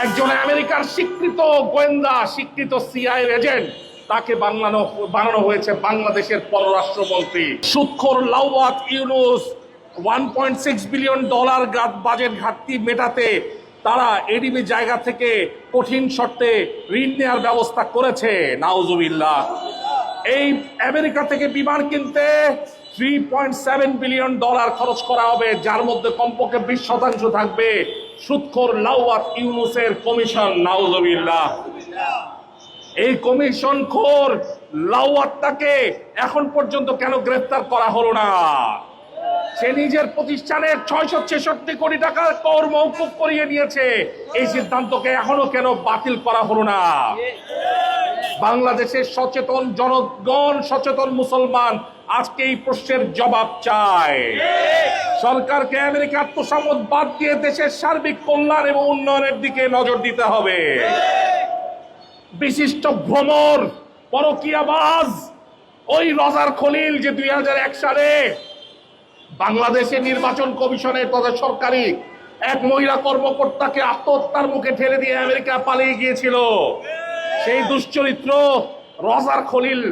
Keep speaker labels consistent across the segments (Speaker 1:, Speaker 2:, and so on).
Speaker 1: একজন আমেরিকার স্বীকৃত গোয়েন্দা, স্বীকৃত সিআইএ এজেন্ট, তাকে বানানো হয়েছে বাংলাদেশের পররাষ্ট্রমন্ত্রী। সুদখোর লাওয়াত ইউনুস $1.6 বিলিয়ন বাজেট ঘাটতি মেটাতে তারা এডিবি জায়গা থেকে কঠিন শর্তে ঋণ নেওয়ার ব্যবস্থা করেছে। নাউজুবিল্লাহ। এই আমেরিকা থেকে বিমান কিনতে $3.7 বিলিয়ন খরচ করা হবে, যার মধ্যে কমপক্ষে 20% থাকবে সুদখোর লাওয়াত ইউনুসের কমিশন। নাউজুবিল্লাহ। এই কমিশন খোর লাওয়াতটাকে এখন পর্যন্ত কেন গ্রেফতার করা হলো না? সে নিজের প্রতিষ্ঠানের 666 কোটি টাকার কর মওকুফ করিয়ে নিয়েছে। এই সিদ্ধান্তকে এখনো কেন বাতিল করা হলো না? বাংলাদেশের সচেতন জনগণ, সচেতন মুসলমান আজকে এই প্রশ্নের জবাব চায়। সরকারকে আমেরিকার তোষামত বাদ দিয়ে দেশের সার্বিক কল্যাণ এবং উন্নয়নের দিকে নজর দিতে হবে। বিশিষ্ট ভ্রমর, পরকীয়াবাজ ওই রজার খলিল যে 2001 সালে বাংলাদেশে নির্বাচন কমিশনের তথা সরকারি এক মহিলা কর্মকর্তাকে আত্মহত্যার মুখে ঠেলে দিয়ে আমেরিকা পালিয়ে গিয়েছিল, সেই দুশ্চরিত্র রজার খলিল,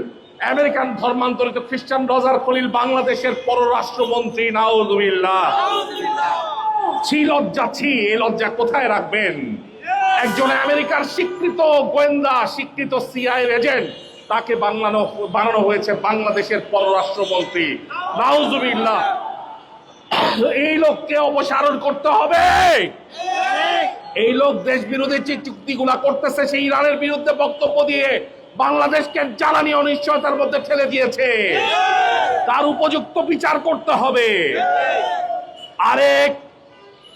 Speaker 1: আমেরিকান ধর্মান্তরিত খ্রিস্টান রজার খলিল বাংলাদেশের পররাষ্ট্রমন্ত্রী। নাউজুবিল্লাহ। ছি লজ্জা, ছি। এই লজ্জা কোথায় রাখবেন? একজন আমেরিকার স্বীকৃত গোয়েন্দা, স্বীকৃত সিআইএ এজেন্ট, তাকে বানানো হয়েছে বাংলাদেশের পররাষ্ট্রমন্ত্রী। নাউজুবিল্লাহ। এই লোককে অপসারণ করতে হবে। এই লোক দেশ বিরোধী যে চুক্তিগুলা করতেছে, সেই ইরানের বিরুদ্ধে বক্তব্য দিয়ে বাংলাদেশকে জ্বালানি অনিশ্চয়তার মধ্যে ঠেলে দিয়েছে। তার উপযুক্ত বিচার করতে হবে। আরেক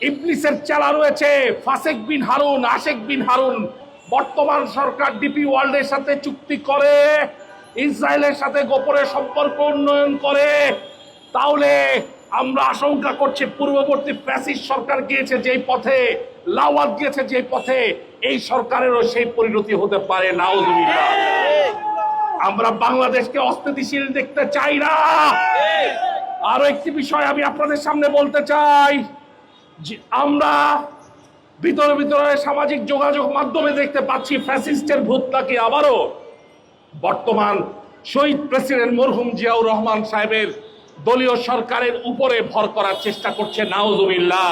Speaker 1: ইবলিসের চালা রয়েছে ফাসেক বিন হারুন, আশেক বিন হারুন। বর্তমান সরকার ডিপি ওয়ার্ল্ডের সাথে চুক্তি করে, ইসরায়েলের সাথে গোপনে সম্পর্ক উন্নয়ন করে, তাহলে আমরা আশঙ্কা করছি পূর্ববর্তী ফ্যাসিস্ট সরকার গিয়েছে যেই পথে, লাওয়াত গিয়েছে যেই পথে, এই সরকারেরও সেই পরিণতি হতে পারে। নাউজুবিল্লাহ। আমরা বাংলাদেশকে অস্থিতিশীল দেখতে চাই না। আরো একটি বিষয় আমি আপনাদের সামনে বলতে চাই, যে আমরা ভিতরে সামাজিক যোগাযোগ মাধ্যমে দেখতে পাচ্ছি ফ্যাসিস্টের ভূত নাকি আবারও বর্তমান শহীদ প্রেসিডেন্ট মরহুম জিয়াউর রহমান সাহেবের দলীয় সরকারের উপরে ভর করার চেষ্টা করছে। নাউজুবিল্লাহ।